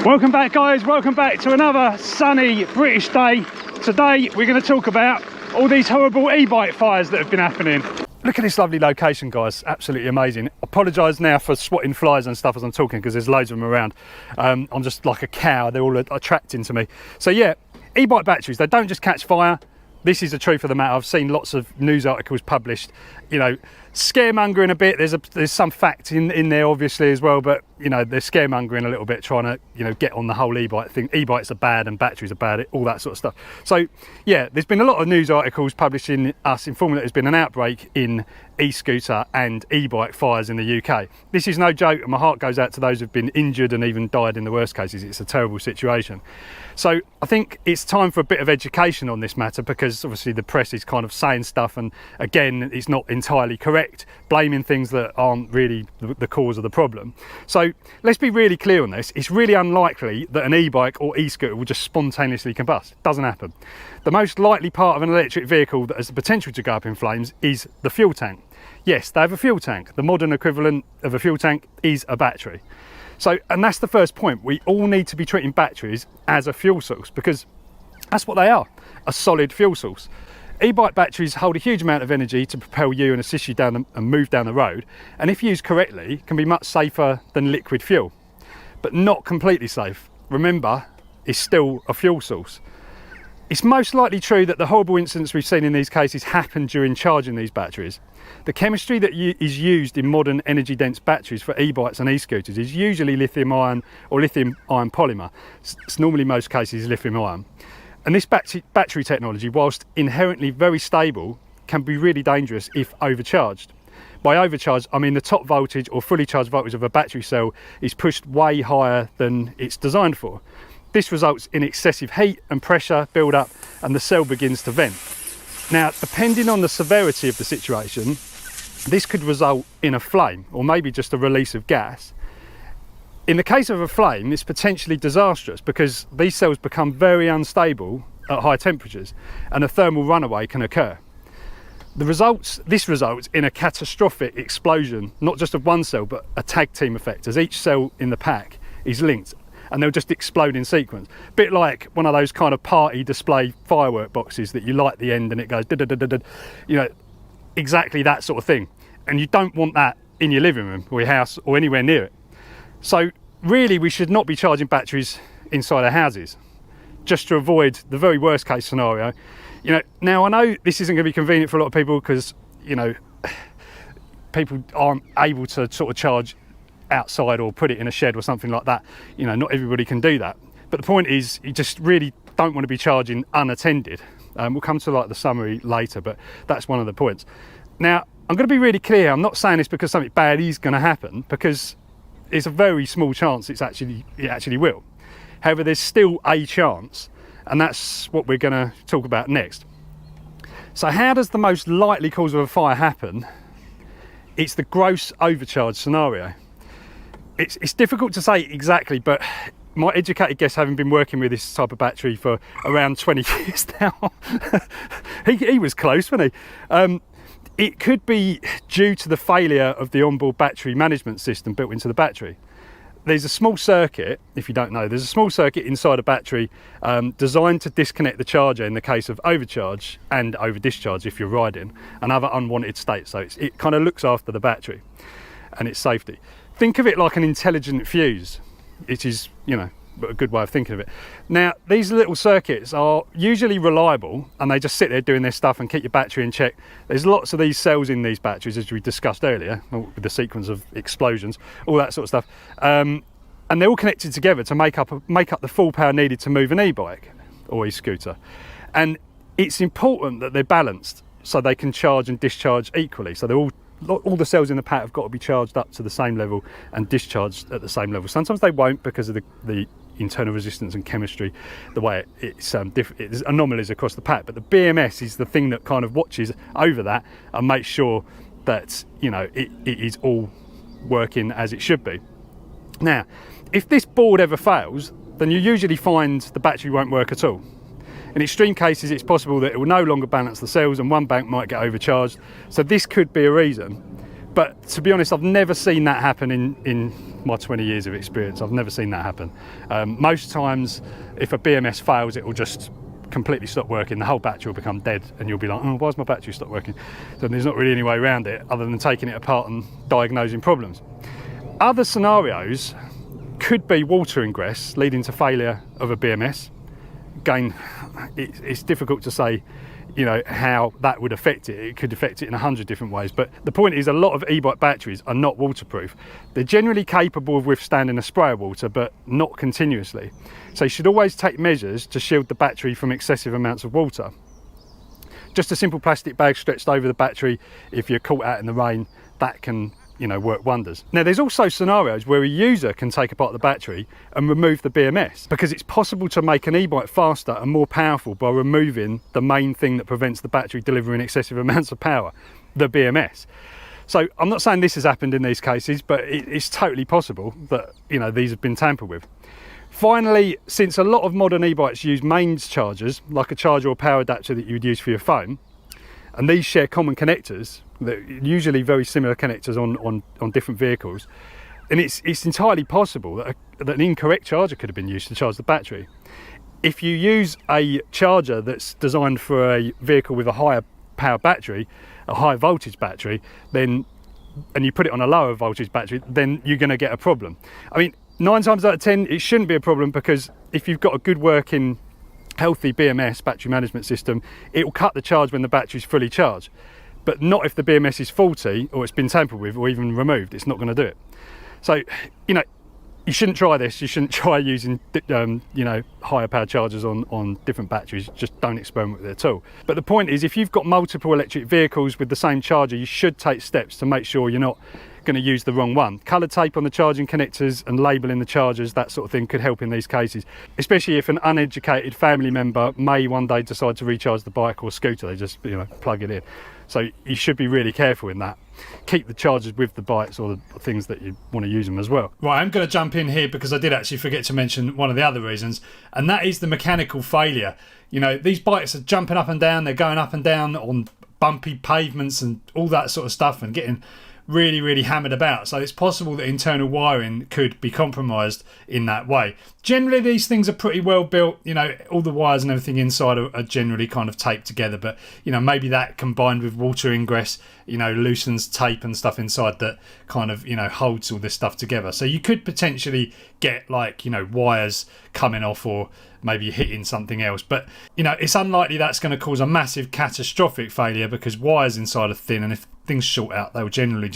Welcome back, guys, welcome back to another sunny British day. Today we're going to talk about all these horrible e-bike fires that have been happening. Look at this lovely location, guys, absolutely amazing. Apologise now for swatting flies and stuff as I'm talking, because there's loads of them around. I'm just like a cow, they're all attracting to me. So yeah, e-bike batteries, they don't just catch fire. This is the truth of the matter. I've seen lots of news articles published, you know, scaremongering a bit. There's some fact in there obviously as well, but you know, they're scaremongering a little bit, trying to, you know, get on the whole e-bike thing. E-bikes are bad and batteries are bad, all that sort of stuff. So yeah, there's been a lot of news articles publishing us informing that there's been an outbreak in e-scooter and e-bike fires in the UK. This is no joke, and my heart goes out to those who've been injured and even died in the worst cases. It's a terrible situation. So I think it's time for a bit of education on this matter, because obviously the press is kind of saying stuff, and again, it's not entirely correct, blaming things that aren't really the cause of the problem. So let's be really clear on this. It's really unlikely that an e-bike or e-scooter will just spontaneously combust. It doesn't happen. The most likely part of an electric vehicle that has the potential to go up in flames is the fuel tank. Yes, they have a fuel tank. The modern equivalent of a fuel tank is a battery. So, and that's the first point. We all need to be treating batteries as a fuel source, because that's what they are, a solid fuel source. E-bike batteries hold a huge amount of energy to propel you and assist you down and move down the road, and if used correctly, can be much safer than liquid fuel, but not completely safe. Remember, it's still a fuel source. It's most likely true that the horrible incidents we've seen in these cases happen during charging these batteries. The chemistry that is used in modern energy-dense batteries for e-bikes and e-scooters is usually lithium ion or lithium ion polymer. It's normally, in most cases, lithium ion. And this battery technology, whilst inherently very stable, can be really dangerous if overcharged. By overcharged, I mean the top voltage or fully charged voltage of a battery cell is pushed way higher than it's designed for. This results in excessive heat and pressure build up, and the cell begins to vent. Now, depending on the severity of the situation, this could result in a flame or maybe just a release of gas. In the case of a flame, it's potentially disastrous because these cells become very unstable at high temperatures and a thermal runaway can occur. This results in a catastrophic explosion, not just of one cell, but a tag team effect, as each cell in the pack is linked and they'll just explode in sequence. A bit like one of those kind of party display firework boxes that you light the end and it goes da-da-da-da-da, you know, exactly that sort of thing. And you don't want that in your living room or your house or anywhere near it. So really, we should not be charging batteries inside our houses, just to avoid the very worst case scenario. You know, now I know this isn't going to be convenient for a lot of people because, you know, people aren't able to sort of charge outside or put it in a shed or something like that. You know, not everybody can do that. But the point is, you just really don't want to be charging unattended. We'll come to like the summary later, but that's one of the points. Now, I'm going to be really clear. I'm not saying this because something bad is going to happen, because it's a very small chance it actually will. However, there's still a chance, and that's what we're going to talk about next. So how does the most likely cause of a fire happen? It's the gross overcharge scenario. It's difficult to say exactly, but my educated guess, having been working with this type of battery for around 20 years now, he was close, wasn't he? It could be due to the failure of the onboard battery management system built into the battery. There's a small circuit, if you don't know, there's a small circuit inside a battery designed to disconnect the charger in the case of overcharge and over discharge if you're riding, and other unwanted states. So it kind of looks after the battery and its safety. Think of it like an intelligent fuse. It is, you know, a good way of thinking of it. Now, these little circuits are usually reliable and they just sit there doing their stuff and keep your battery in check. There's lots of these cells in these batteries, as we discussed earlier, with the sequence of explosions, all that sort of stuff. And they're all connected together to make up the full power needed to move an e-bike or e-scooter. And it's important that they're balanced so they can charge and discharge equally. So they're all the cells in the pack have got to be charged up to the same level and discharged at the same level. Sometimes they won't because of the internal resistance and chemistry, the way it's there's anomalies across the pack. But the BMS is the thing that kind of watches over that and makes sure that, you know, it is all working as it should be. Now, if this board ever fails, then you usually find the battery won't work at all. In extreme cases, it's possible that it will no longer balance the cells and one bank might get overcharged. So this could be a reason. But to be honest, I've never seen that happen in my 20 years of experience. I've never seen that happen. Most times, if a BMS fails, it will just completely stop working. The whole battery will become dead, and you'll be like, oh, why's my battery stopped working? So there's not really any way around it other than taking it apart and diagnosing problems. Other scenarios could be water ingress leading to failure of a BMS. Again, it's difficult to say, you know, how that would affect it. It could affect it in 100 different ways, but the point is a lot of e-bike batteries are not waterproof. They're generally capable of withstanding a spray of water, but not continuously. So you should always take measures to shield the battery from excessive amounts of water. Just a simple plastic bag stretched over the battery, if you're caught out in the rain, that can, you know, work wonders. Now there's also scenarios where a user can take apart the battery and remove the BMS, because it's possible to make an e-bike faster and more powerful by removing the main thing that prevents the battery delivering excessive amounts of power, the BMS. So I'm not saying this has happened in these cases, but it's totally possible that, you know, these have been tampered with. Finally, since a lot of modern e-bikes use mains chargers, like a charger or power adapter that you would use for your phone, and these share common connectors, usually very similar connectors on different vehicles, and it's entirely possible that an incorrect charger could have been used to charge the battery. If you use a charger that's designed for a vehicle with a higher power battery, a high voltage battery, and you put it on a lower voltage battery, then you're going to get a problem. I mean, 9 times out of 10 it shouldn't be a problem, because if you've got a good working healthy BMS, battery management system, it will cut the charge when the battery's fully charged, but not if the BMS is faulty or it's been tampered with or even removed. It's not going to do it. So, you know, you shouldn't try this. You shouldn't try using you know, higher power chargers on different batteries. Just don't experiment with it at all. But the point is, if you've got multiple electric vehicles with the same charger, you should take steps to make sure you're not going to use the wrong one. Colour tape on the charging connectors and labelling the chargers, that sort of thing, could help in these cases, especially if an uneducated family member may one day decide to recharge the bike or scooter. They just, you know, plug it in. So you should be really careful in that. Keep the chargers with the bikes or the things that you want to use them as well. Right, I'm going to jump in here because I did actually forget to mention one of the other reasons, and that is the mechanical failure. You know, these bikes are jumping up and down, they're going up and down on bumpy pavements and all that sort of stuff, and getting really hammered about. So it's possible that internal wiring could be compromised in that way. Generally these things are pretty well built, you know, all the wires and everything inside are generally kind of taped together, but you know, maybe that combined with water ingress, you know, loosens tape and stuff inside that kind of, you know, holds all this stuff together. So you could potentially get, like, you know, wires coming off or maybe hitting something else, but you know, it's unlikely that's going to cause a massive catastrophic failure, because wires inside are thin, and if things short out, they will generally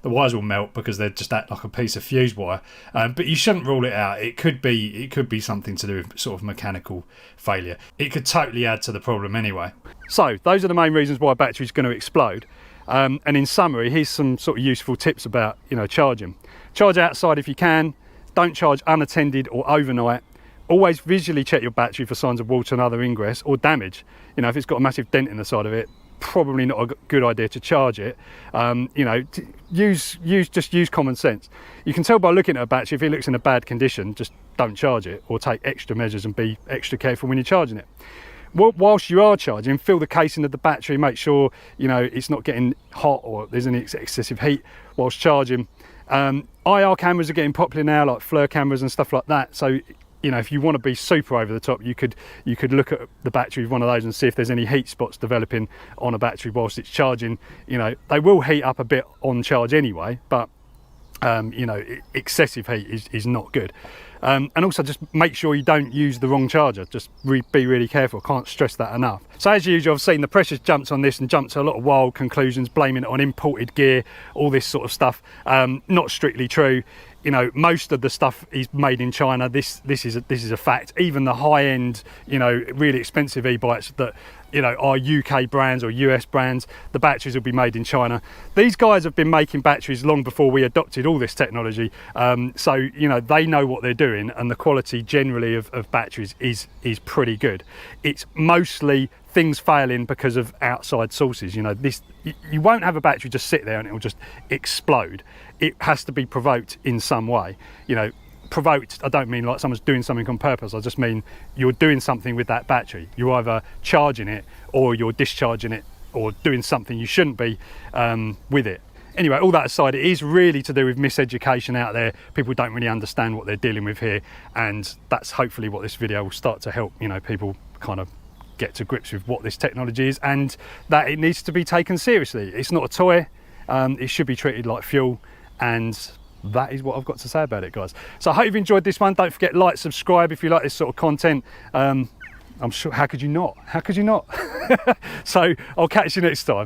the wires will melt because they just act like a piece of fuse wire. But you shouldn't rule it out. It could be something to do with sort of mechanical failure. It could totally add to the problem anyway. So those are the main reasons why a battery is going to explode. And in summary, here's some sort of useful tips about, you know, charging. Charge outside if you can. Don't charge unattended or overnight. Always visually check your battery for signs of water and other ingress or damage. You know, if it's got a massive dent in the side of it, probably not a good idea to charge it. You know, just use common sense. You can tell by looking at a battery if it looks in a bad condition. Just don't charge it, or take extra measures and be extra careful when you're charging it. Whilst you are charging, fill the casing of the battery. Make sure, you know, it's not getting hot or there's any excessive heat whilst charging. IR cameras are getting popular now, like FLIR cameras and stuff like that. So, you know, if you want to be super over the top, you could look at the battery with one of those and see if there's any heat spots developing on a battery whilst it's charging. You know, they will heat up a bit on charge anyway, but you know, excessive heat is not good. And also just make sure you don't use the wrong charger. Just be really careful. Can't stress that enough. So as usual, I've seen the pressure's jumped on this and jumped to a lot of wild conclusions, blaming it on imported gear, all this sort of stuff. Not strictly true. You know, most of the stuff is made in China. This is a fact. Even the high end, you know, really expensive e-bikes that, you know, are UK brands or US brands, the batteries will be made in China. These guys have been making batteries long before we adopted all this technology. So, you know, they know what they're doing, and the quality generally of batteries is pretty good. It's mostly things failing because of outside sources. You know, you won't have a battery just sit there and it will just explode. It has to be provoked in some way. You know, provoked, I don't mean like someone's doing something on purpose. I just mean you're doing something with that battery. You're either charging it or you're discharging it or doing something you shouldn't be with it. Anyway, all that aside, it is really to do with miseducation out there. People don't really understand what they're dealing with here, and that's hopefully what this video will start to help, you know, people kind of get to grips with what this technology is and that it needs to be taken seriously. It's not a toy. It should be treated like fuel, and that is what I've got to say about it, guys. So I hope you've enjoyed this one. Don't forget, like, subscribe if you like this sort of content. I'm sure, how could you not? How could you not? So I'll catch you next time.